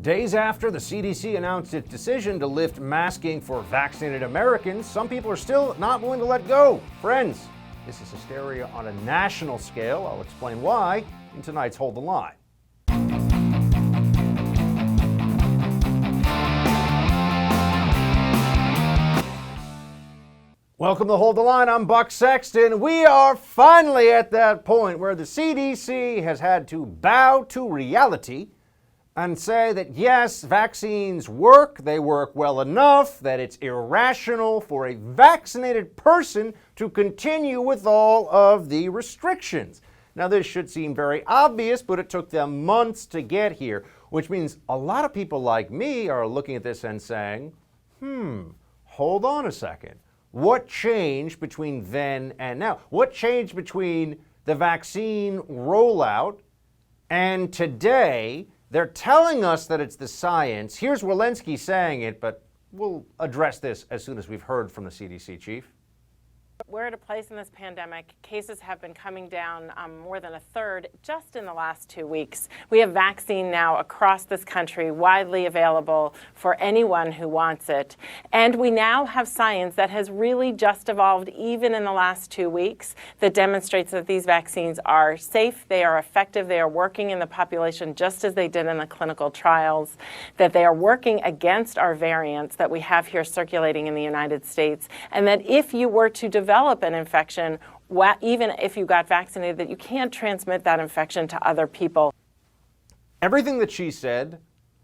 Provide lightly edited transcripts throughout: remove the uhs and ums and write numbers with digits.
Days after the CDC announced its decision to lift masking for vaccinated Americans, some people are still not willing to let go. Friends, this is hysteria on a national scale. I'll explain why in tonight's Hold the Line. Welcome to Hold the Line. I'm Buck Sexton. We are finally at that point where the CDC has had to bow to reality and say that yes, vaccines work, they work well enough, that it's irrational for a vaccinated person to continue with all of the restrictions. Now, this should seem very obvious, but it took them months to get here, which means a lot of people like me are looking at this and saying, hold on a second. What changed between then and now? What changed between the vaccine rollout and today? They're telling us that it's the science. Here's Walensky saying it, but we'll address this as soon as we've heard from the CDC chief. We're at a place in this pandemic, cases have been coming down more than a third just in the last 2 weeks. We have vaccine now across this country, widely available for anyone who wants it. And we now have science that has really just evolved even in the last 2 weeks that demonstrates that these vaccines are safe, they are effective, they are working in the population just as they did in the clinical trials, that they are working against our variants that we have here circulating in the United States, and that if you were to develop an infection, even if you got vaccinated, that you can't transmit that infection to other people. Everything that she said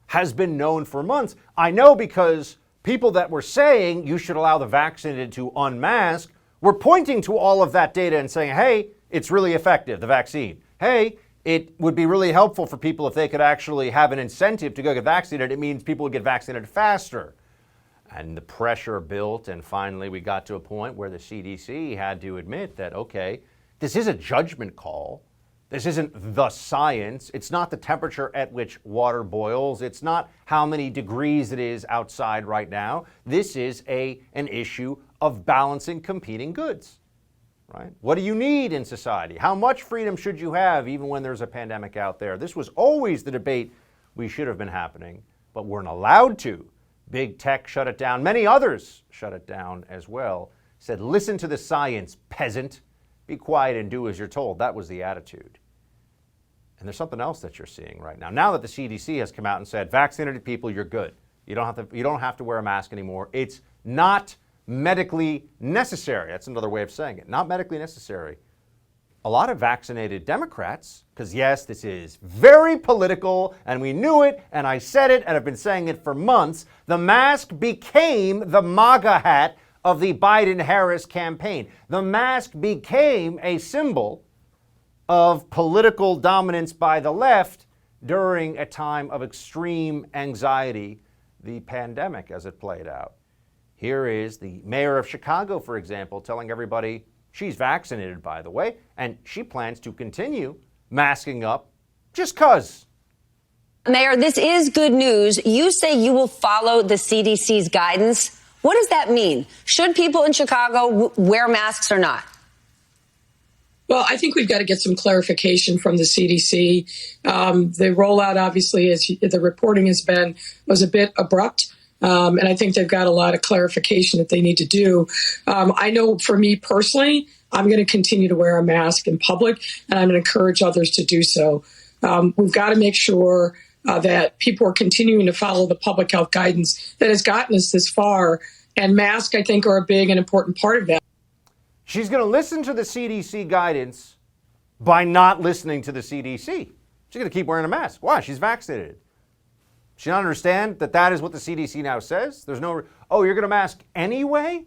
has been known for months. I know because people that were saying you should allow the vaccinated to unmask were pointing to all of that data and saying, hey, it's really effective, the vaccine. Hey, it would be really helpful for people if they could actually have an incentive to go get vaccinated. It means people would get vaccinated faster. And the pressure built, and finally we got to a point where the CDC had to admit that, okay, this is a judgment call. This isn't the science. It's not the temperature at which water boils. It's not how many degrees it is outside right now. This is an issue of balancing competing goods, right? What do you need in society? How much freedom should you have even when there's a pandemic out there? This was always the debate we should have been happening, but weren't allowed to. Big tech shut it down. Many others shut it down as well. Said, listen to the science, peasant. Be quiet and do as you're told. That was the attitude. And there's something else that you're seeing right now. Now that the CDC has come out and said, vaccinated people, you're good. You don't have to wear a mask anymore. It's not medically necessary. That's another way of saying it. Not medically necessary. A lot of vaccinated Democrats, because yes, this is very political, and we knew it, and I said it, and I've been saying it for months, the mask became the MAGA hat of the Biden-Harris campaign. The mask became a symbol of political dominance by the left during a time of extreme anxiety, the pandemic as it played out. Here is the mayor of Chicago, for example, telling everybody, she's vaccinated, by the way, and she plans to continue masking up just 'cause. Mayor, this is good news. You say you will follow the CDC's guidance. What does that mean? Should people in Chicago wear masks or not? Well, I think we've got to get some clarification from the CDC. The rollout, obviously, as the reporting has been, was a bit abrupt. And I think they've got a lot of clarification that they need to do. I know for me personally, I'm going to continue to wear a mask in public, and I'm going to encourage others to do so. We've got to make sure that people are continuing to follow the public health guidance that has gotten us this far. And masks, I think, are a big and important part of that. She's going to listen to the CDC guidance by not listening to the CDC. She's going to keep wearing a mask. Why? She's vaccinated. She don't understand that that is what the CDC now says? There's no, oh, you're going to mask anyway?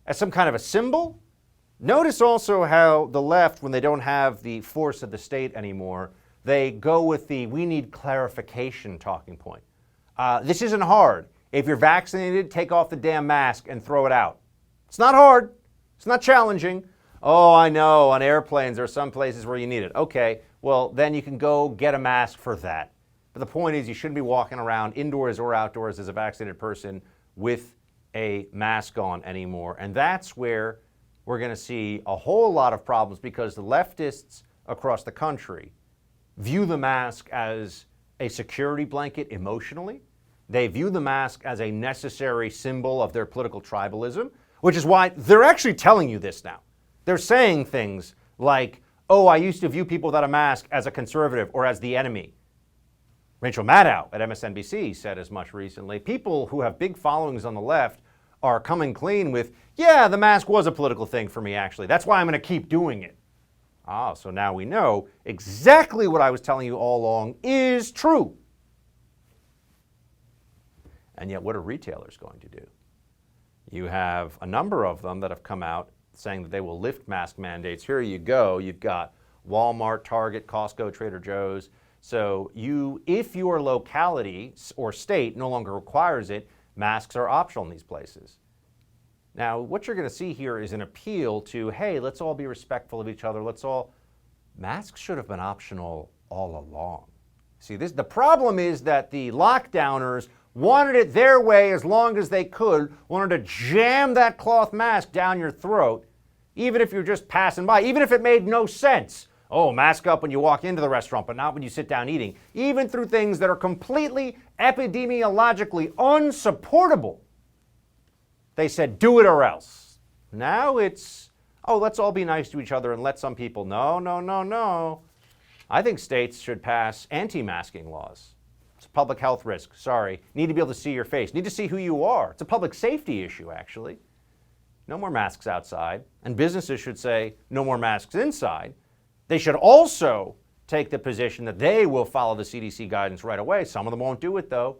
As some kind of a symbol? Notice also how the left, when they don't have the force of the state anymore, they go with the we need clarification talking point. This isn't hard. If you're vaccinated, take off the damn mask and throw it out. It's not hard. It's not challenging. Oh, I know, on airplanes there are some places where you need it. Okay, well, then you can go get a mask for that. But the point is you shouldn't be walking around indoors or outdoors as a vaccinated person with a mask on anymore. And that's where we're going to see a whole lot of problems because the leftists across the country view the mask as a security blanket emotionally. They view the mask as a necessary symbol of their political tribalism, which is why they're actually telling you this now. They're saying things like, oh, I used to view people without a mask as a conservative or as the enemy. Rachel Maddow at MSNBC said as much recently. People who have big followings on the left are coming clean with, yeah, the mask was a political thing for me, actually. That's why I'm going to keep doing it. Ah, so now we know exactly what I was telling you all along is true. And yet, what are retailers going to do? You have a number of them that have come out saying that they will lift mask mandates. Here you go. You've got Walmart, Target, Costco, Trader Joe's. So if your locality or state no longer requires it, masks are optional in these places. Now, what you're going to see here is an appeal to, hey, let's all be respectful of each other. Masks should have been optional all along. See, the problem is that the lockdowners wanted it their way as long as they could, wanted to jam that cloth mask down your throat, even if you're just passing by, even if it made no sense. Oh, mask up when you walk into the restaurant, but not when you sit down eating. Even through things that are completely epidemiologically unsupportable. They said, do it or else. Now it's, oh, let's all be nice to each other and let some people. No. I think states should pass anti-masking laws. It's a public health risk. Sorry. Need to be able to see your face. Need to see who you are. It's a public safety issue, actually. No more masks outside. And businesses should say, no more masks inside. They should also take the position that they will follow the CDC guidance right away. Some of them won't do it, though.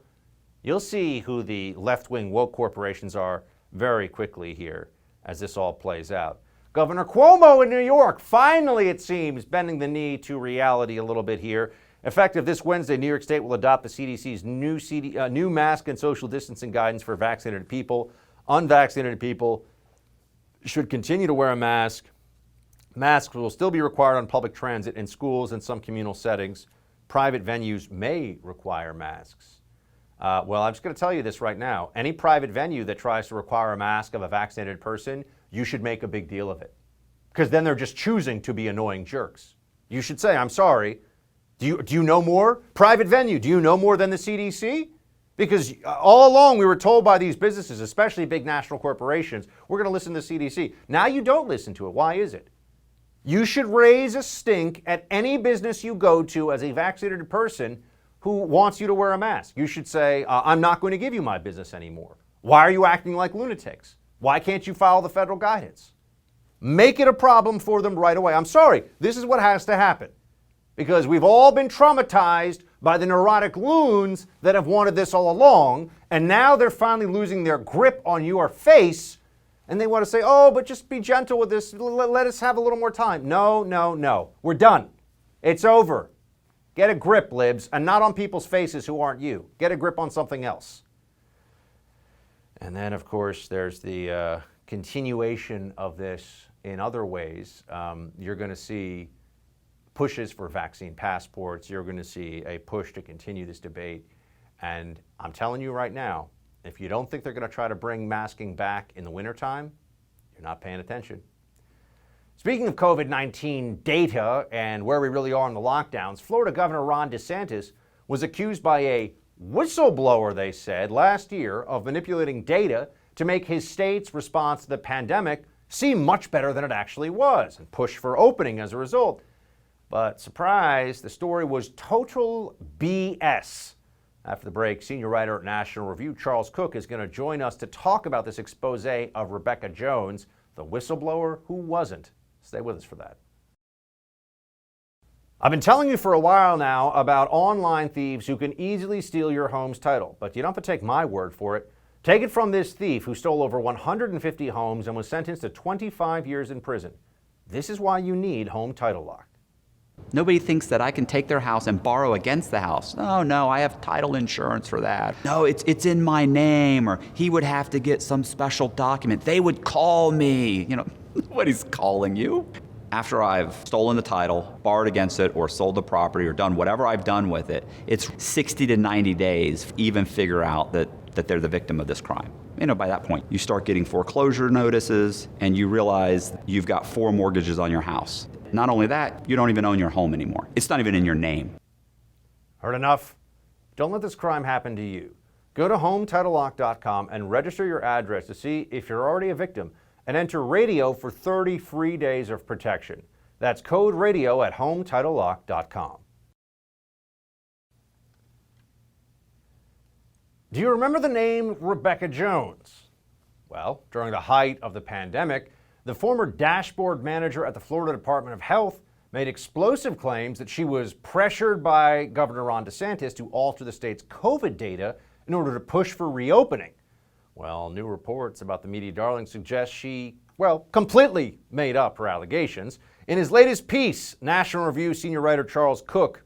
You'll see who the left-wing woke corporations are very quickly here as this all plays out. Governor Cuomo in New York, finally, it seems, bending the knee to reality a little bit here. Effective this Wednesday, New York State will adopt the CDC's new mask and social distancing guidance for vaccinated people. Unvaccinated people should continue to wear a mask. Masks will still be required on public transit in schools and some communal settings. Private venues may require masks. Well, I'm just going to tell you this right now. Any private venue that tries to require a mask of a vaccinated person, you should make a big deal of it. Because then they're just choosing to be annoying jerks. You should say, I'm sorry. Do you know more? Private venue, do you know more than the CDC? Because all along we were told by these businesses, especially big national corporations, we're going to listen to the CDC. Now you don't listen to it. Why is it? You should raise a stink at any business you go to as a vaccinated person who wants you to wear a mask. You should say, I'm not going to give you my business anymore. Why are you acting like lunatics? Why can't you follow the federal guidance? Make it a problem for them right away. I'm sorry, this is what has to happen. Because we've all been traumatized by the neurotic loons that have wanted this all along, and now they're finally losing their grip on your face, and they want to say, oh, but just be gentle with this, let us have a little more time. No. We're done. It's over. Get a grip, libs, and not on people's faces who aren't you. Get a grip on something else. And then, of course, there's the continuation of this in other ways. You're going to see pushes for vaccine passports. You're going to see a push to continue this debate. And I'm telling you right now, if you don't think they're going to try to bring masking back in the wintertime, you're not paying attention. Speaking of COVID-19 data and where we really are in the lockdowns, Florida Governor Ron DeSantis was accused by a whistleblower, they said, last year of manipulating data to make his state's response to the pandemic seem much better than it actually was and push for opening as a result. But surprise, the story was total BS. After the break, senior writer at National Review Charles Cooke is going to join us to talk about this expose of Rebekah Jones, the whistleblower who wasn't. Stay with us for that. I've been telling you for a while now about online thieves who can easily steal your home's title, but you don't have to take my word for it. Take it from this thief who stole over 150 homes and was sentenced to 25 years in prison. This is why you need Home Title Lock. Nobody thinks that I can take their house and borrow against the house. Oh, no, I have title insurance for that. No, it's in my name, or he would have to get some special document. They would call me. You know, nobody's calling you. After I've stolen the title, borrowed against it, or sold the property, or done whatever I've done with it, it's 60 to 90 days to even figure out that they're the victim of this crime. You know, by that point, you start getting foreclosure notices, and you realize you've got 4 mortgages on your house. Not only that, you don't even own your home anymore. It's not even in your name. Heard enough? Don't let this crime happen to you. Go to HomeTitleLock.com and register your address to see if you're already a victim and enter radio for 30 free days of protection. That's code radio at HomeTitleLock.com. Do you remember the name Rebekah Jones? Well, during the height of the pandemic, the former dashboard manager at the Florida Department of Health made explosive claims that she was pressured by Governor Ron DeSantis to alter the state's COVID data in order to push for reopening. Well, new reports about the media darling suggest she, completely made up her allegations. In his latest piece, National Review senior writer Charles Cooke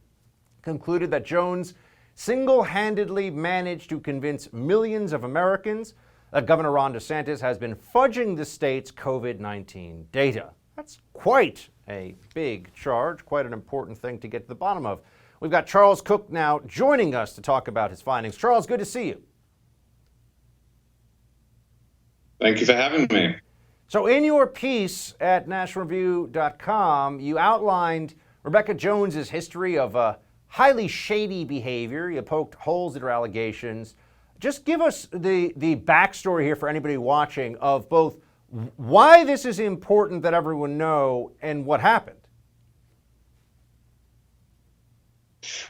concluded that Jones single-handedly managed to convince millions of Americans that Governor Ron DeSantis has been fudging the state's COVID-19 data. That's quite a big charge, quite an important thing to get to the bottom of. We've got Charles Cooke now joining us to talk about his findings. Charles, good to see you. Thank you for having me. So in your piece at nationalreview.com, you outlined Rebekah Jones's history of highly shady behavior. You poked holes in her allegations. Just give us the backstory here for anybody watching of both why this is important that everyone know and what happened.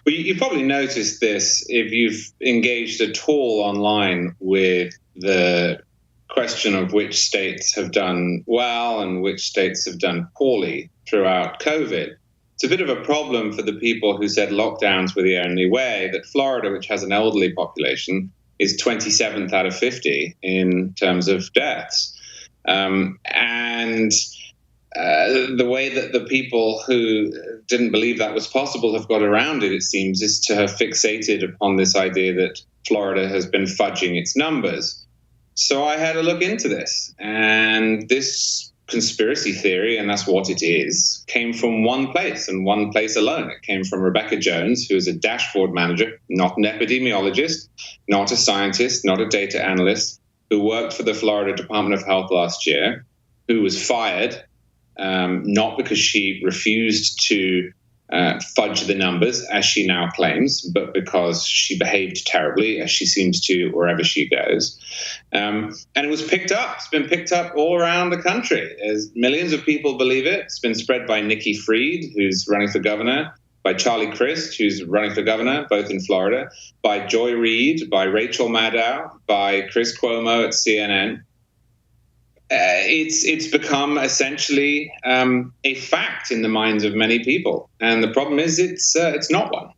Well, you probably noticed this if you've engaged at all online with the question of which states have done well and which states have done poorly throughout COVID. It's a bit of a problem for the people who said lockdowns were the only way, that Florida, which has an elderly population, is 27th out of 50 in terms of deaths. The way that the people who didn't believe that was possible have got around it, it seems, is to have fixated upon this idea that Florida has been fudging its numbers. So I had a look into this, and this conspiracy theory, and that's what it is, came from one place and one place alone. It came from Rebekah Jones, who is a dashboard manager, not an epidemiologist, not a scientist, not a data analyst, who worked for the Florida Department of Health last year, who was fired, not because she refused to fudge the numbers, as she now claims, but because she behaved terribly, as she seems to wherever she goes. And it was picked up. It's been picked up all around the country. As millions of people believe it. It's been spread by Nikki Fried, who's running for governor, by Charlie Crist, who's running for governor, both in Florida, by Joy Reid, by Rachel Maddow, by Chris Cuomo at CNN. It's become essentially a fact in the minds of many people, and the problem is it's not one.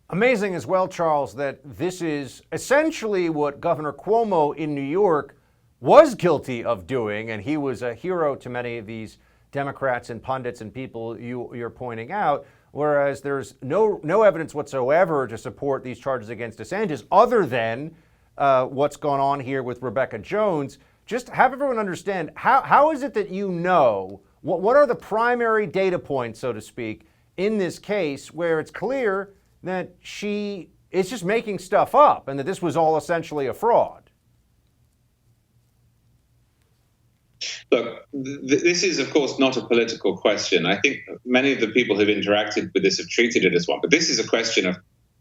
Amazing as well, Charles, that this is essentially what Governor Cuomo in New York was guilty of doing, and he was a hero to many of these Democrats and pundits and people you're pointing out, whereas there's no evidence whatsoever to support these charges against DeSantis other than what's gone on here with Rebekah Jones. Just have everyone understand, how is it that you know, what are the primary data points, so to speak, in this case where it's clear that she is just making stuff up and that this was all essentially a fraud? Look, this is, of course, not a political question. I think many of the people who've interacted with this have treated it as one, but this is a question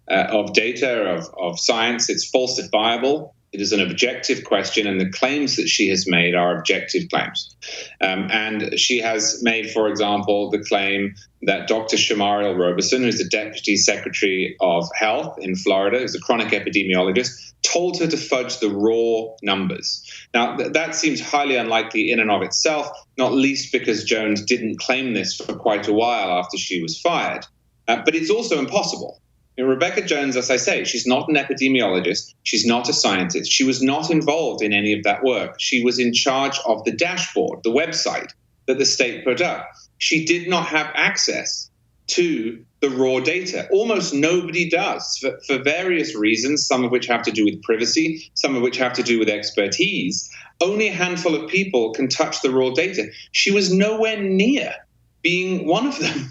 of data, of science. It's falsifiable. It is an objective question, and the claims that she has made are objective claims. And she has made, for example, the claim that Dr. Shamariel Robeson, who's the Deputy Secretary of Health in Florida, who's a chronic epidemiologist, told her to fudge the raw numbers. Now, that seems highly unlikely in and of itself, not least because Jones didn't claim this for quite a while after she was fired. But it's also impossible. Rebekah Jones, as I say, she's not an epidemiologist. She's not a scientist. She was not involved in any of that work. She was in charge of the dashboard, the website that the state put up. She did not have access to the raw data. Almost nobody does for various reasons, some of which have to do with privacy, some of which have to do with expertise. Only a handful of people can touch the raw data. She was nowhere near being one of them.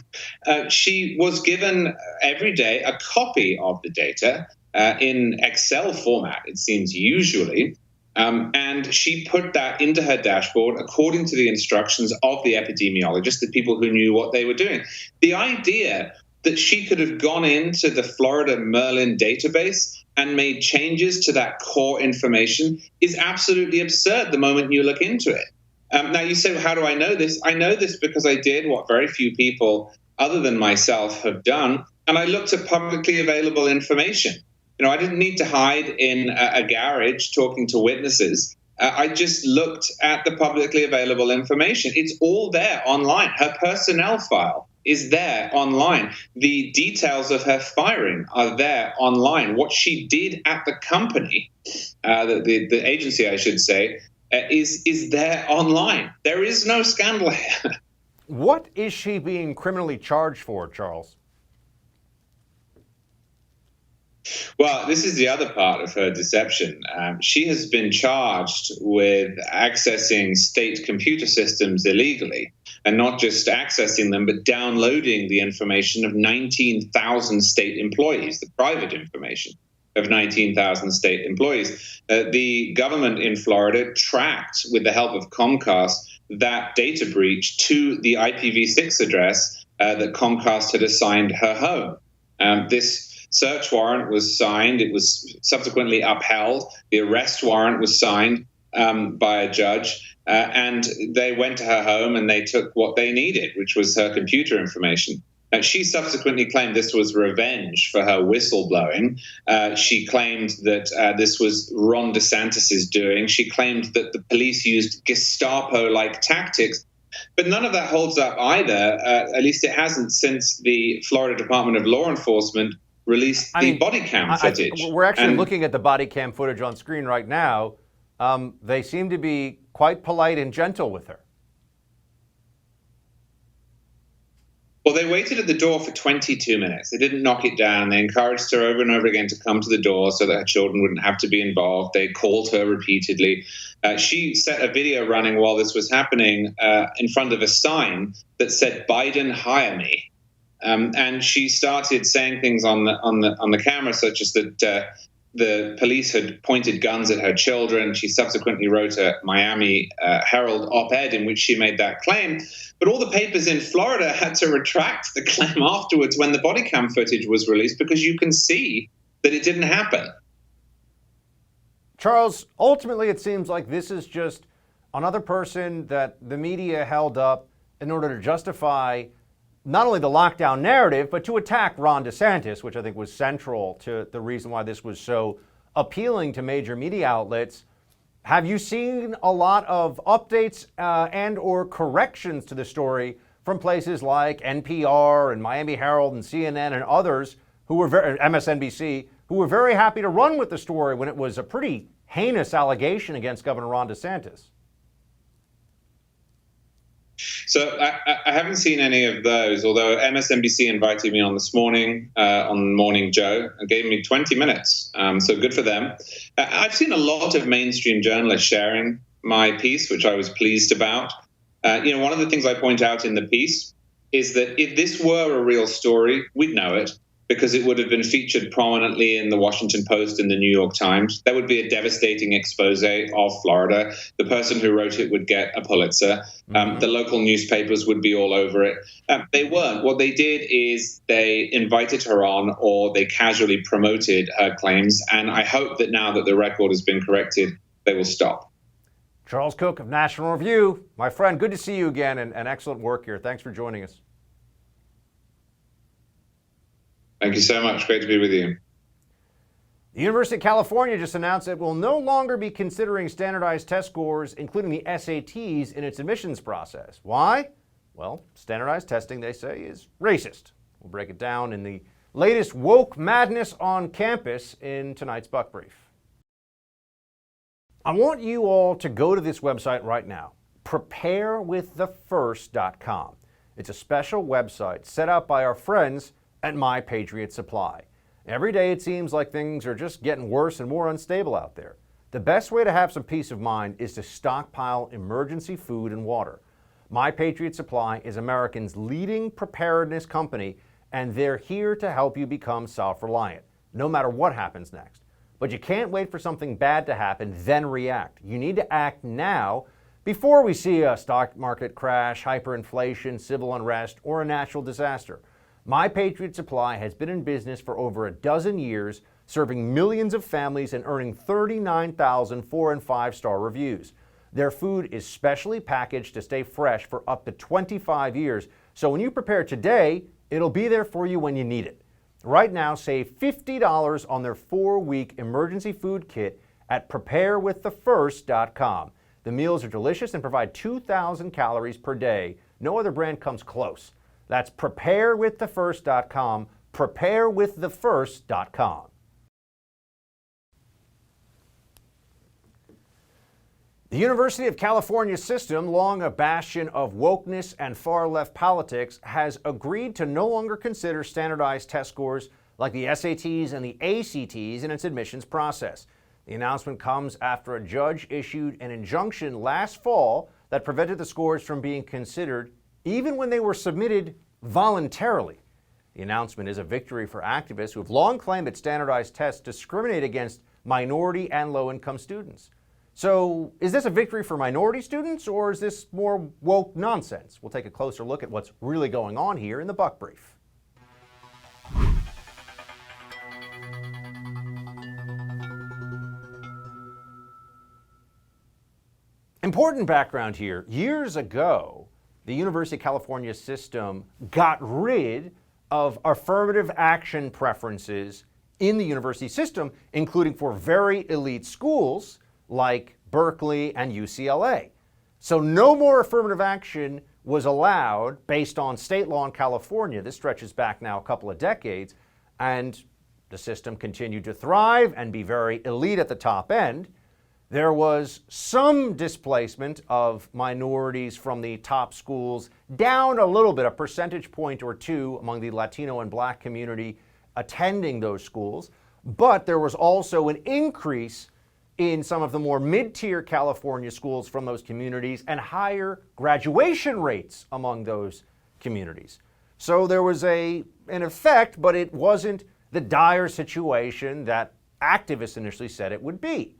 She was given every day a copy of the data in Excel format, it seems usually, and she put that into her dashboard according to the instructions of the epidemiologist, the people who knew what they were doing. The idea that she could have gone into the Florida Merlin database and made changes to that core information is absolutely absurd the moment you look into it. Now, you say, how do I know this? I know this because I did what very few people other than myself have done, and I looked at publicly available information. I didn't need to hide in a garage talking to witnesses. I just looked at the publicly available information. It's all there online. Her personnel file is there online. The details of her firing are there online. What she did at the company, the agency, I should say, is there online. There is no scandal here. What is she being criminally charged for, Charles? Well, this is the other part of her deception. She has been charged with accessing state computer systems illegally, and not just accessing them, but downloading the information of 19,000 state employees, the private information of 19,000 state employees. The government in Florida tracked, with the help of Comcast, that data breach to the IPv6 address that Comcast had assigned her home. This search warrant was signed. It was subsequently upheld. The arrest warrant was signed by a judge, and they went to her home and they took what they needed, which was her computer information. She subsequently claimed this was revenge for her whistleblowing. She claimed that this was Ron DeSantis's doing. She claimed that the police used Gestapo-like tactics. But none of that holds up either. At least it hasn't since the Florida Department of Law Enforcement released the body cam footage. We're actually looking at the body cam footage on screen right now. They seem to be quite polite and gentle with her. Well, they waited at the door for 22 minutes. They didn't knock it down. They encouraged her over and over again to come to the door so that her children wouldn't have to be involved. They called her repeatedly. She set a video running while this was happening in front of a sign that said, "Biden, hire me." And she started saying things on the camera, such as that the police had pointed guns at her children. She subsequently wrote a Miami Herald op-ed in which she made that claim. But all the papers in Florida had to retract the claim afterwards when the body cam footage was released, because you can see that it didn't happen. Charles, ultimately it seems like this is just another person that the media held up in order to justify not only the lockdown narrative, but to attack Ron DeSantis, which I think was central to the reason why this was so appealing to major media outlets. Have you seen a lot of updates and or corrections to the story from places like NPR and Miami Herald and CNN and others who were MSNBC, who were very happy to run with the story when it was a pretty heinous allegation against Governor Ron DeSantis? So I haven't seen any of those, although MSNBC invited me on this morning on Morning Joe and gave me 20 minutes. So good for them. I've seen a lot of mainstream journalists sharing my piece, which I was pleased about. One of the things I point out in the piece is that if this were a real story, we'd know it, because it would have been featured prominently in the Washington Post and the New York Times. That would be a devastating expose of Florida. The person who wrote it would get a Pulitzer. The local newspapers would be all over it. They weren't. What they did is they invited her on, or they casually promoted her claims. And I hope that now that the record has been corrected, they will stop. Charles Cooke of National Review. My friend, good to see you again, and excellent work here. Thanks for joining us. Thank you so much. Great to be with you. The University of California just announced it will no longer be considering standardized test scores, including the SATs, in its admissions process. Why? Well, standardized testing, they say, is racist. We'll break it down in the latest woke madness on campus in tonight's Buck Brief. I want you all to go to this website right now, preparewiththefirst.com. It's a special website set up by our friends at My Patriot Supply. Every day it seems like things are just getting worse and more unstable out there. The best way to have some peace of mind is to stockpile emergency food and water. My Patriot Supply is Americans' leading preparedness company, and they're here to help you become self-reliant, no matter what happens next. But you can't wait for something bad to happen, then react. You need to act now before we see a stock market crash, hyperinflation, civil unrest, or a natural disaster. My Patriot Supply has been in business for over a dozen years, serving millions of families and earning 39,000 4- and 5-star reviews. Their food is specially packaged to stay fresh for up to 25 years, so when you prepare today, it'll be there for you when you need it. Right now, save $50 on their 4-week emergency food kit at preparewiththefirst.com. The meals are delicious and provide 2,000 calories per day. No other brand comes close. That's preparewiththefirst.com, preparewiththefirst.com. The University of California system, long a bastion of wokeness and far-left politics, has agreed to no longer consider standardized test scores like the SATs and the ACTs in its admissions process. The announcement comes after a judge issued an injunction last fall that prevented the scores from being considered even when they were submitted voluntarily. The announcement is a victory for activists who have long claimed that standardized tests discriminate against minority and low-income students. So, is this a victory for minority students, or is this more woke nonsense? We'll take a closer look at what's really going on here in the Buck Brief. Important background here. Years ago, the University of California system got rid of affirmative action preferences in the university system, including for very elite schools like Berkeley and UCLA. So no more affirmative action was allowed based on state law in California. This stretches back now a couple of decades, and the system continued to thrive and be very elite at the top end. There was some displacement of minorities from the top schools down a little bit, a percentage point or two among the Latino and Black community attending those schools. But there was also an increase in some of the more mid-tier California schools from those communities and higher graduation rates among those communities. So there was an effect, but it wasn't the dire situation that activists initially said it would be.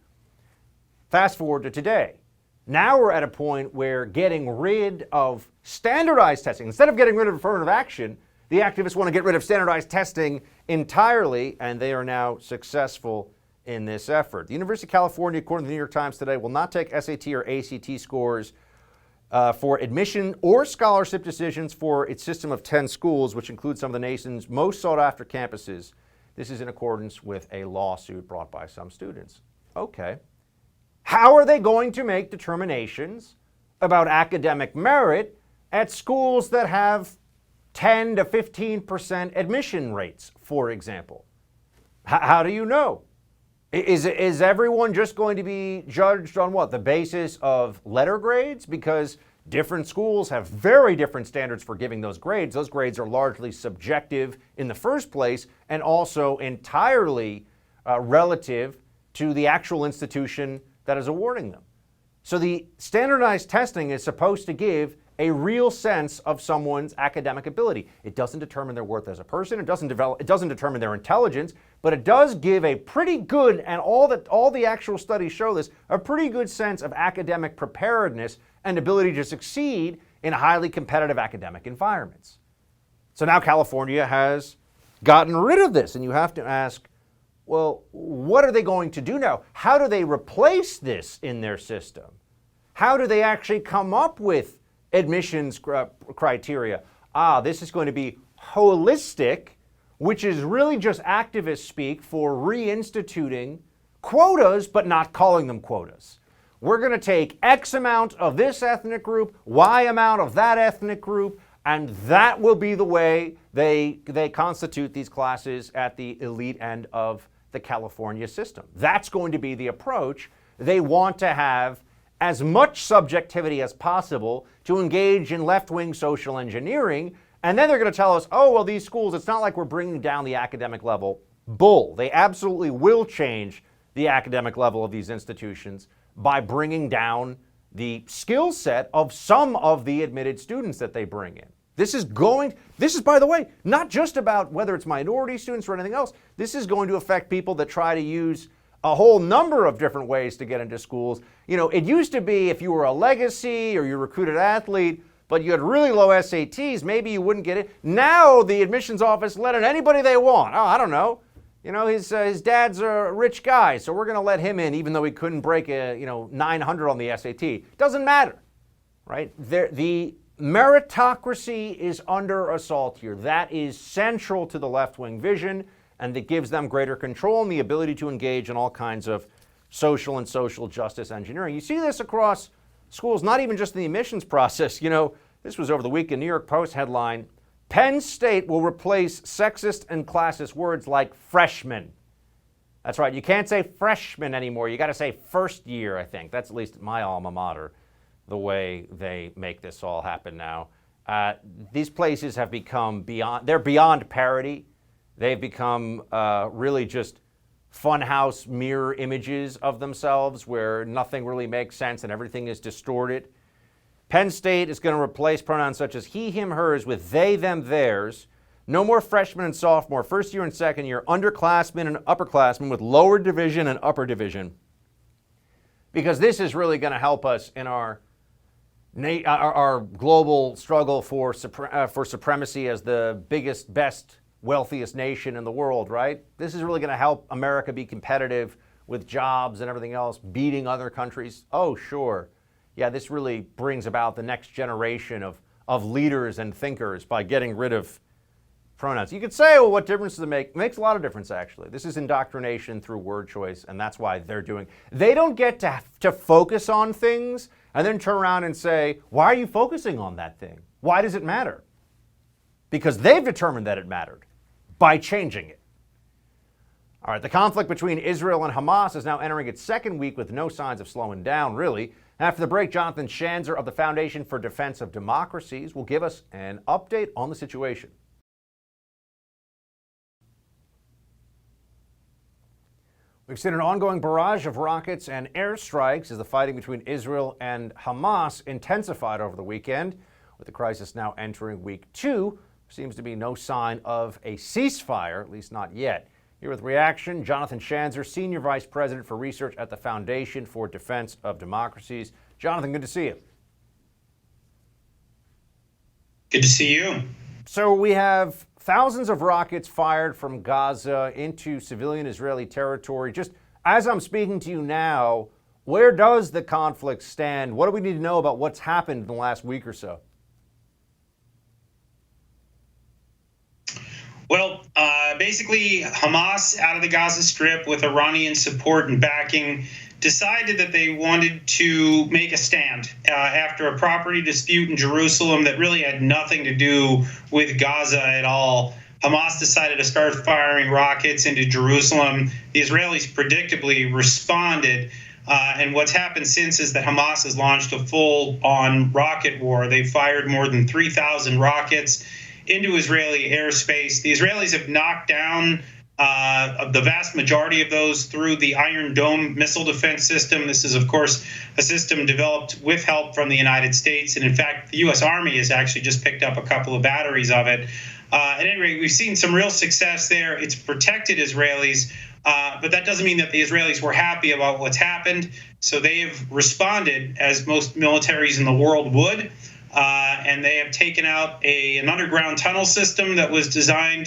Fast forward to today. Now we're at a point where getting rid of standardized testing, instead of getting rid of affirmative action, the activists want to get rid of standardized testing entirely, and they are now successful in this effort. The University of California, according to the New York Times today, will not take SAT or ACT scores for admission or scholarship decisions for its system of 10 schools, which includes some of the nation's most sought-after campuses. This is in accordance with a lawsuit brought by some students. Okay. How are they going to make determinations about academic merit at schools that have 10 to 15% admission rates, for example? How do you know? Is everyone just going to be judged on what? The basis of letter grades? Because different schools have very different standards for giving those grades. Those grades are largely subjective in the first place and also entirely relative to the actual institution that is awarding them. So the standardized testing is supposed to give a real sense of someone's academic ability. It doesn't determine their worth as a person, it doesn't determine their intelligence, but it does give a pretty good, and all the actual studies show this, a pretty good sense of academic preparedness and ability to succeed in highly competitive academic environments. So now California has gotten rid of this, and you have to ask, well, what are they going to do now? How do they replace this in their system? How do they actually come up with admissions criteria? This is going to be holistic, which is really just activist speak for reinstituting quotas, but not calling them quotas. We're going to take X amount of this ethnic group, Y amount of that ethnic group, and that will be the way they constitute these classes at the elite end of the California system. That's going to be the approach. They want to have as much subjectivity as possible to engage in left-wing social engineering, and then they're going to tell us, oh, well, these schools, it's not like we're bringing down the academic level. Bull. They absolutely will change the academic level of these institutions by bringing down the skill set of some of the admitted students that they bring in. This is, by the way, not just about whether it's minority students or anything else. This is going to affect people that try to use a whole number of different ways to get into schools. You know, it used to be if you were a legacy or you're a recruited athlete, but you had really low SATs, maybe you wouldn't get it. Now the admissions office let in anybody they want. Oh, I don't know. You know, his dad's a rich guy, so we're going to let him in even though he couldn't break 900 on the SAT. Doesn't matter, right? The meritocracy is under assault here. That is central to the left-wing vision, and it gives them greater control and the ability to engage in all kinds of social and social justice engineering. You see this across schools, not even just in the admissions process. You know, this was over the weekend, New York Post headline, Penn State will replace sexist and classist words like freshman. That's right, you can't say freshman anymore. You got to say first year, I think. That's at least my alma mater, the way they make this all happen now. These places have become they're beyond parody. They've become really just funhouse mirror images of themselves where nothing really makes sense and everything is distorted. Penn State is going to replace pronouns such as he, him, hers with they, them, theirs. No more freshmen and sophomore, first year and second year, underclassmen and upperclassmen with lower division and upper division. Because this is really going to help us in our global struggle for supremacy as the biggest, best, wealthiest nation in the world, right? This is really going to help America be competitive with jobs and everything else, beating other countries. Oh, sure. Yeah, this really brings about the next generation of leaders and thinkers by getting rid of pronouns. You could say, well, what difference does it make? It makes a lot of difference, actually. This is indoctrination through word choice, and that's why they're doing. They don't get to focus on things and then turn around and say, why are you focusing on that thing? Why does it matter? Because they've determined that it mattered by changing it. All right, the conflict between Israel and Hamas is now entering its second week with no signs of slowing down, really. After the break, Jonathan Schanzer of the Foundation for Defense of Democracies will give us an update on the situation. We've seen an ongoing barrage of rockets and airstrikes as the fighting between Israel and Hamas intensified over the weekend. With the crisis now entering week 2, there seems to be no sign of a ceasefire, at least not yet. Here with reaction, Jonathan Schanzer, Senior Vice President for Research at the Foundation for Defense of Democracies. Jonathan, good to see you. Good to see you. So we have thousands of rockets fired from Gaza into civilian Israeli territory. Just as I'm speaking to you now, where does the conflict stand? What do we need to know about what's happened in the last week or so? Well, basically, Hamas out of the Gaza Strip with Iranian support and backing decided that they wanted to make a stand after a property dispute in Jerusalem that really had nothing to do with Gaza at all. Hamas decided to start firing rockets into Jerusalem. The Israelis predictably responded. And what's happened since is that Hamas has launched a full-on rocket war. They fired more than 3,000 rockets into Israeli airspace. The Israelis have knocked down the vast majority of those through the Iron Dome missile defense system. This is, of course, a system developed with help from the United States. And in fact, the U.S. Army has actually just picked up a couple of batteries of it. At any rate, we've seen some real success there. It's protected Israelis, but that doesn't mean that the Israelis were happy about what's happened. So they have responded, as most militaries in the world would. And they have taken out an underground tunnel system that was designed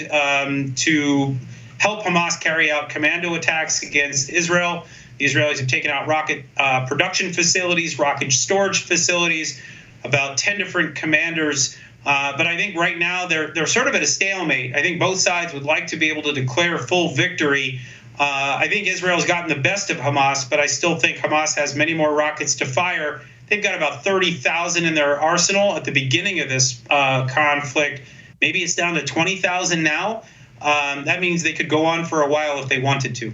to help Hamas carry out commando attacks against Israel. The Israelis have taken out rocket production facilities, rocket storage facilities, about 10 different commanders. But I think right now they're sort of at a stalemate. I think both sides would like to be able to declare full victory. I think Israel's gotten the best of Hamas, but I still think Hamas has many more rockets to fire. They've got about 30,000 in their arsenal at the beginning of this conflict. Maybe it's down to 20,000 now. That means they could go on for a while if they wanted to.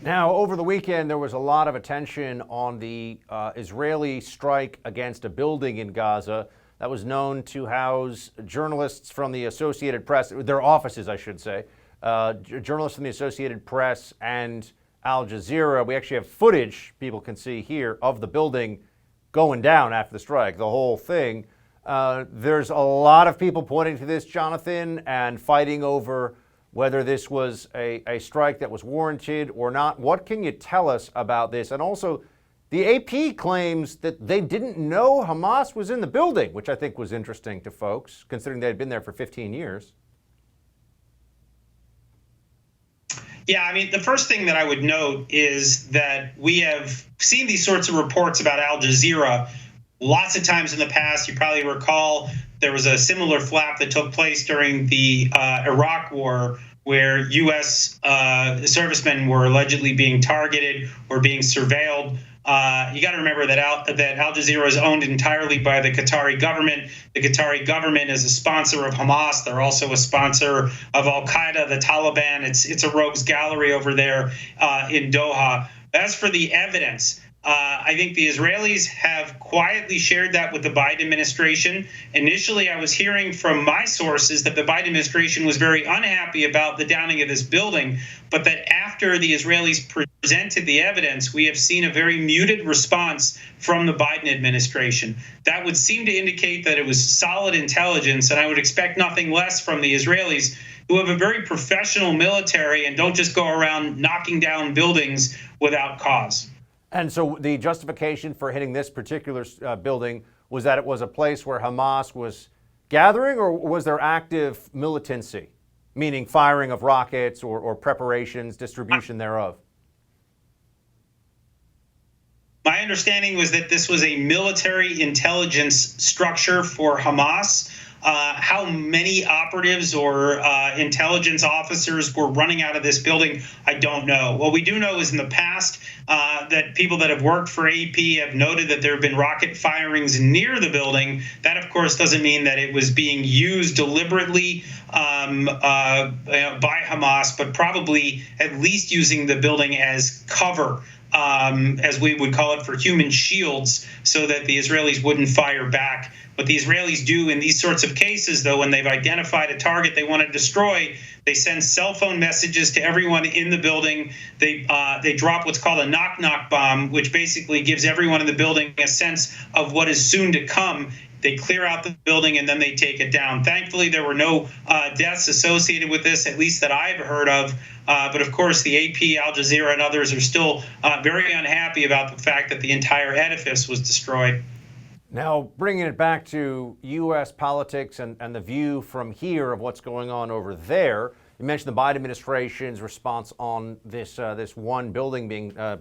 Now, over the weekend, there was a lot of attention on the Israeli strike against a building in Gaza that was known to house journalists from the Associated Press, their offices, I should say, journalists from the Associated Press and Al Jazeera. We actually have footage people can see here of the building going down after the strike, the whole thing. There's a lot of people pointing to this, Jonathan, and fighting over whether this was a strike that was warranted or not. What can you tell us about this? And also, The AP claims that they didn't know Hamas was in the building, which I think was interesting to folks, considering they had been there for 15 years. Yeah, I mean, the first thing that I would note is that we have seen these sorts of reports about Al Jazeera lots of times in the past. You probably recall there was a similar flap that took place during the Iraq War, where U.S. Servicemen were allegedly being targeted or being surveilled. You got to remember that Al Jazeera is owned entirely by the Qatari government. The Qatari government is a sponsor of Hamas. They're also a sponsor of Al Qaeda, the Taliban. It's a rogues gallery over there in Doha. As for the evidence, I think the Israelis have quietly shared that with the Biden administration. Initially, I was hearing from my sources that the Biden administration was very unhappy about the downing of this building, but that after the Israelis presented the evidence, we have seen a very muted response from the Biden administration. That would seem to indicate that it was solid intelligence, and I would expect nothing less from the Israelis, who have a very professional military and don't just go around knocking down buildings without cause. And so the justification for hitting this particular building was that it was a place where Hamas was gathering, or was there active militancy, meaning firing of rockets or preparations, distribution thereof? My understanding was that this was a military intelligence structure for Hamas. How many operatives or intelligence officers were running out of this building, I don't know. What we do know is in the past that people that have worked for AP have noted that there have been rocket firings near the building. That, of course, doesn't mean that it was being used deliberately by Hamas, but probably at least using the building as cover, as we would call it, for human shields, so that the Israelis wouldn't fire back. What the Israelis do in these sorts of cases, though, when they've identified a target they want to destroy, they send cell phone messages to everyone in the building. They drop what's called a knock-knock bomb, which basically gives everyone in the building a sense of what is soon to come. They clear out the building and then they take it down. Thankfully, there were no deaths associated with this, at least that I've heard of. But of course, the AP, Al Jazeera, and others are still very unhappy about the fact that the entire edifice was destroyed. Now, bringing it back to U.S. politics and the view from here of what's going on over there, you mentioned the Biden administration's response on this one building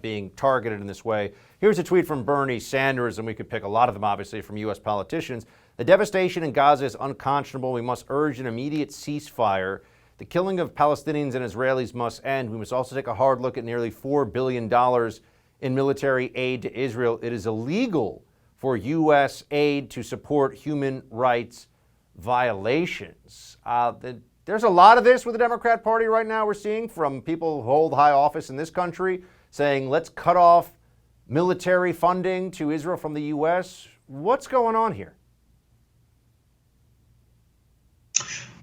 being targeted in this way. Here's a tweet from Bernie Sanders, and we could pick a lot of them, obviously, from U.S. politicians. The devastation in Gaza is unconscionable. We must urge an immediate ceasefire. The killing of Palestinians and Israelis must end. We must also take a hard look at nearly $4 billion in military aid to Israel. It is illegal for U.S. aid to support human rights violations. There's a lot of this with the Democrat Party right now, we're seeing, from people who hold high office in this country saying, let's cut off military funding to Israel from the U.S. What's going on here?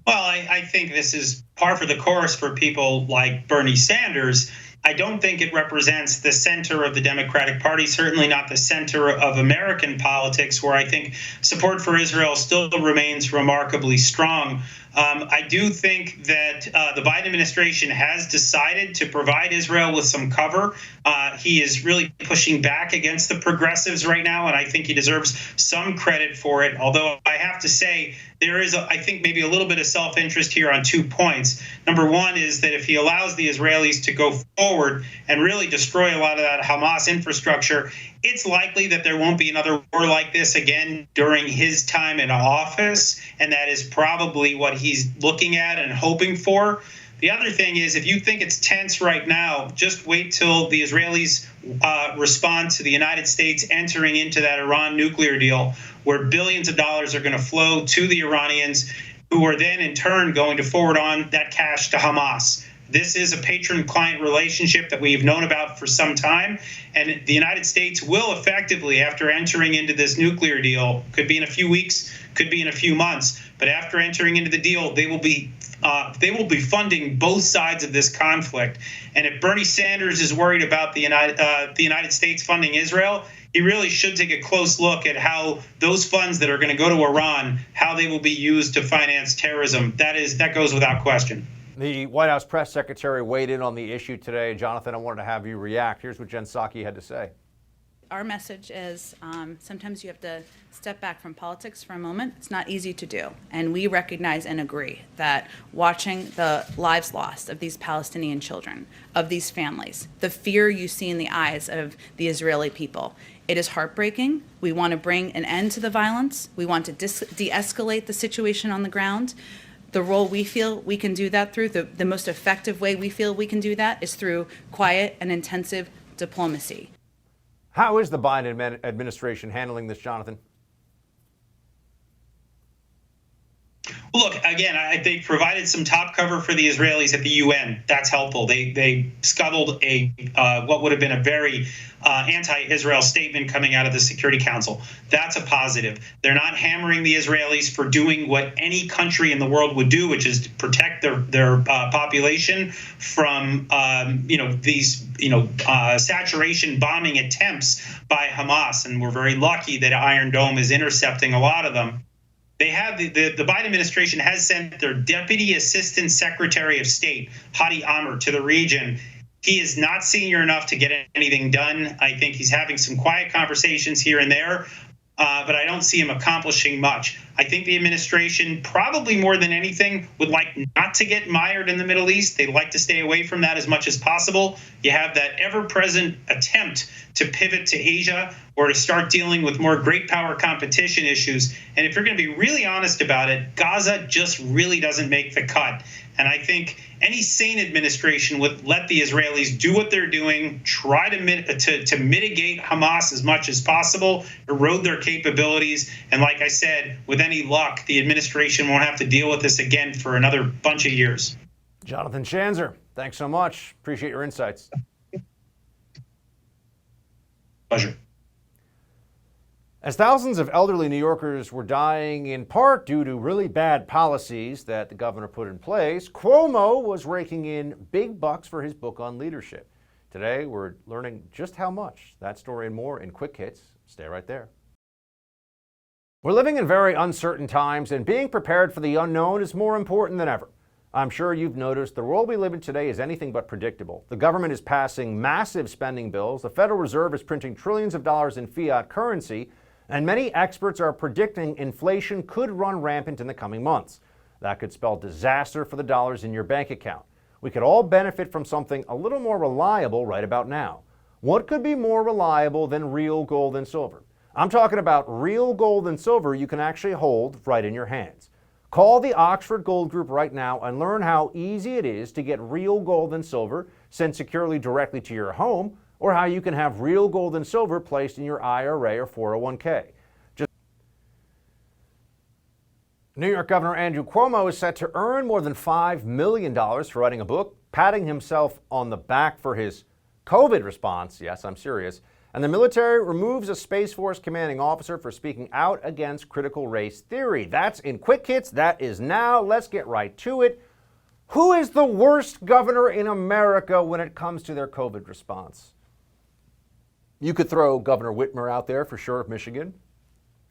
Well, I think this is par for the course for people like Bernie Sanders. I don't think it represents the center of the Democratic Party, certainly not the center of American politics, where I think support for Israel still remains remarkably strong. I do think that the Biden administration has decided to provide Israel with some cover. He is really pushing back against the progressives right now, and I think he deserves some credit for it. Although I have to say, there is, I think, maybe a little bit of self-interest here on 2 points. Number one is that if he allows the Israelis to go forward and really destroy a lot of that Hamas infrastructure, it's likely that there won't be another war like this again during his time in office, and that is probably what he's looking at and hoping for. The other thing is, if you think it's tense right now, just wait till the Israelis respond to the United States entering into that Iran nuclear deal, where billions of dollars are going to flow to the Iranians, who are then in turn going to forward on that cash to Hamas. This is a patron-client relationship that we've known about for some time, and the United States will effectively, after entering into this nuclear deal, could be in a few weeks, could be in a few months, but after entering into the deal, they will be funding both sides of this conflict. And if Bernie Sanders is worried about the United States funding Israel, he really should take a close look at how those funds that are going to go to Iran, how they will be used to finance terrorism. That goes without question. The White House press secretary weighed in on the issue today. Jonathan, I wanted to have you react. Here's what Jen Psaki had to say. Our message is sometimes you have to step back from politics for a moment. It's not easy to do. And we recognize and agree that watching the lives lost of these Palestinian children, of these families, the fear you see in the eyes of the Israeli people, it is heartbreaking. We want to bring an end to the violence. We want to de-escalate the situation on the ground. The role we feel we can do that through, the most effective way we feel we can do that is through quiet and intensive diplomacy. How is the Biden administration handling this, Jonathan? Look, again, I think provided some top cover for the Israelis at the UN. That's helpful. They scuttled a what would have been a very anti-Israel statement coming out of the Security Council. That's a positive. They're not hammering the Israelis for doing what any country in the world would do, which is to protect their population from these saturation bombing attempts by Hamas. And we're very lucky that Iron Dome is intercepting a lot of them. They have the Biden administration has sent their Deputy Assistant Secretary of State, Hadi Amr, to the region. He is not senior enough to get anything done. I think he's having some quiet conversations here and there, but I don't see him accomplishing much. I think the administration, probably more than anything, would like not to get mired in the Middle East. They'd like to stay away from that as much as possible. You have that ever-present attempt to pivot to Asia or to start dealing with more great power competition issues. And if you're going to be really honest about it, Gaza just really doesn't make the cut. And I think any sane administration would let the Israelis do what they're doing, try to mitigate Hamas as much as possible, erode their capabilities. And like I said, with any luck, the administration won't have to deal with this again for another bunch of years. Jonathan Schanzer, thanks so much. Appreciate your insights. Pleasure. As thousands of elderly New Yorkers were dying in part due to really bad policies that the governor put in place, Cuomo was raking in big bucks for his book on leadership. Today, we're learning just how much. That story and more in Quick Hits. Stay right there. We're living in very uncertain times, and being prepared for the unknown is more important than ever. I'm sure you've noticed the world we live in today is anything but predictable. The government is passing massive spending bills, the Federal Reserve is printing trillions of dollars in fiat currency, and many experts are predicting inflation could run rampant in the coming months. That could spell disaster for the dollars in your bank account. We could all benefit from something a little more reliable right about now. What could be more reliable than real gold and silver? I'm talking about real gold and silver you can actually hold right in your hands. Call the Oxford Gold Group right now and learn how easy it is to get real gold and silver sent securely directly to your home, or how you can have real gold and silver placed in your IRA or 401k. New York Governor Andrew Cuomo is set to earn more than $5 million for writing a book, patting himself on the back for his COVID response. Yes, I'm serious. And the military removes a Space Force commanding officer for speaking out against critical race theory. That's in Quick Hits. That is now. Let's get right to it. Who is the worst governor in America when it comes to their COVID response? You could throw Governor Whitmer out there for sure of Michigan.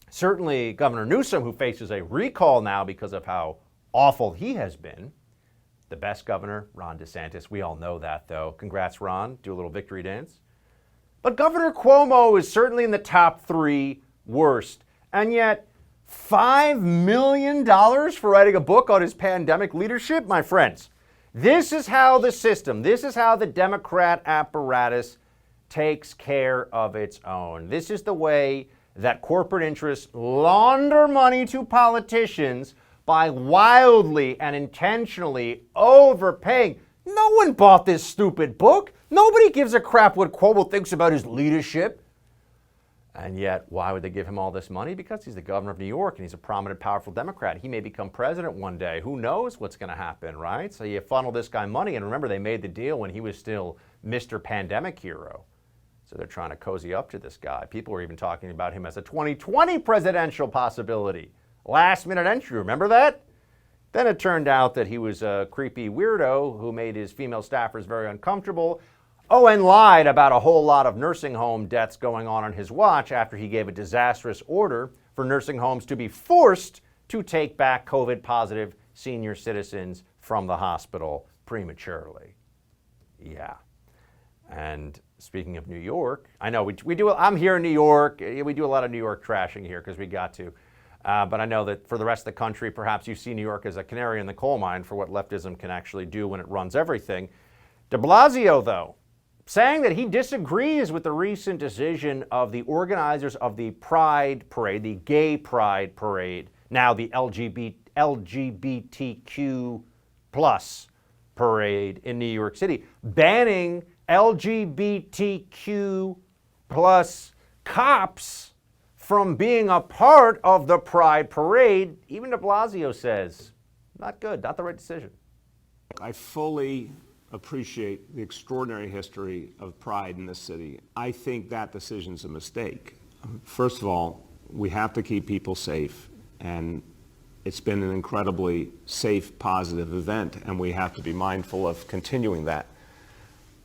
Certainly Governor Newsom, who faces a recall now because of how awful he has been. The best governor, Ron DeSantis. We all know that, though. Congrats, Ron. Do a little victory dance. But Governor Cuomo is certainly in the top 3 worst. And yet, $5 million for writing a book on his pandemic leadership? My friends, this is how the system, this is how the Democrat apparatus takes care of its own. This is the way that corporate interests launder money to politicians by wildly and intentionally overpaying. No one bought this stupid book. Nobody gives a crap what Cuomo thinks about his leadership. And yet, why would they give him all this money? Because he's the governor of New York and he's a prominent, powerful Democrat. He may become president one day. Who knows what's going to happen, right? So you funnel this guy money. And remember, they made the deal when he was still Mr. Pandemic Hero. So they're trying to cozy up to this guy. People are even talking about him as a 2020 presidential possibility. Last minute entry, remember that? Then it turned out that he was a creepy weirdo who made his female staffers very uncomfortable. Oh, and lied about a whole lot of nursing home deaths going on his watch after he gave a disastrous order for nursing homes to be forced to take back COVID-positive senior citizens from the hospital prematurely. Yeah. And speaking of New York, I know we do. I'm here in New York. We do a lot of New York trashing here because we got to. But I know that for the rest of the country, perhaps you see New York as a canary in the coal mine for what leftism can actually do when it runs everything. De Blasio, though, saying that he disagrees with the recent decision of the organizers of the Pride Parade, the Gay Pride Parade, now the LGBTQ plus parade in New York City, banning LGBTQ plus cops from being a part of the Pride Parade. Even de Blasio says, not good, not the right decision. I fully appreciate the extraordinary history of Pride in this city. I think that decision's a mistake. First of all, we have to keep people safe, and it's been an incredibly safe, positive event, and we have to be mindful of continuing that.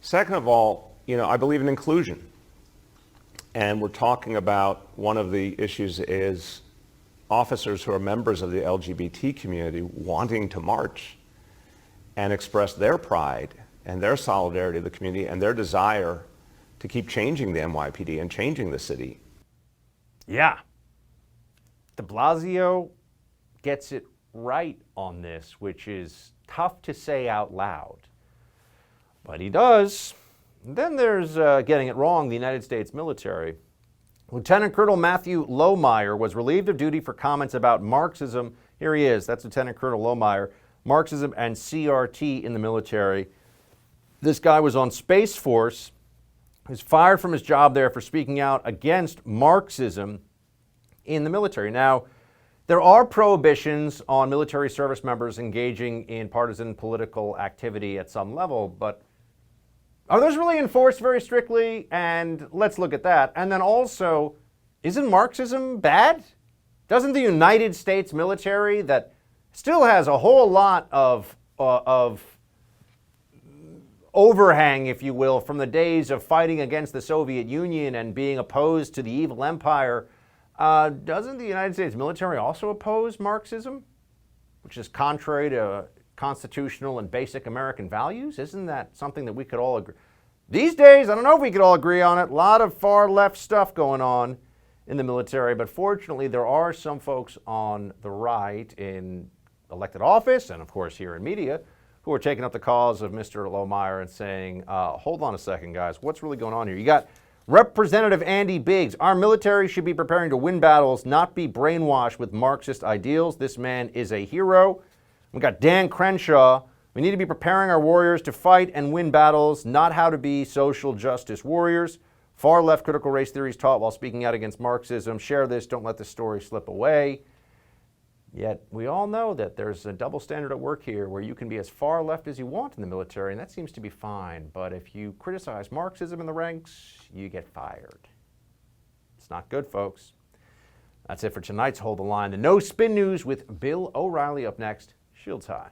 Second of all, I believe in inclusion. And we're talking about one of the issues is officers who are members of the LGBT community wanting to march and express their pride and their solidarity to the community and their desire to keep changing the NYPD and changing the city. Yeah. De Blasio gets it right on this, which is tough to say out loud. But he does. And then there's getting it wrong, the United States military. Lieutenant Colonel Matthew Lohmeyer was relieved of duty for comments about Marxism. Here he is. That's Lieutenant Colonel Lohmeyer. Marxism and CRT in the military. This guy was on Space Force. He was fired from his job there for speaking out against Marxism in the military. Now, there are prohibitions on military service members engaging in partisan political activity at some level, but are those really enforced very strictly? And let's look at that. And then also, isn't Marxism bad? Doesn't the United States military, that still has a whole lot of overhang, if you will, from the days of fighting against the Soviet Union and being opposed to the evil empire, doesn't the United States military also oppose Marxism, which is contrary to constitutional and basic American values? Isn't that something that we could all agree? These days, I don't know if we could all agree on it. A lot of far left stuff going on in the military, but fortunately there are some folks on the right in elected office and of course here in media who are taking up the cause of Mr. Lohmeyer and saying, hold on a second guys, what's really going on here? You got Representative Andy Biggs. Our military should be preparing to win battles, not be brainwashed with Marxist ideals. This man is a hero. We got Dan Crenshaw. We need to be preparing our warriors to fight and win battles, not how to be social justice warriors. Far left critical race theory is taught while speaking out against Marxism. Share this, don't let this story slip away. Yet we all know that there's a double standard at work here where you can be as far left as you want in the military, and that seems to be fine. But if you criticize Marxism in the ranks, you get fired. It's not good, folks. That's it for tonight's Hold the Line. The No Spin News with Bill O'Reilly up next. Shields high.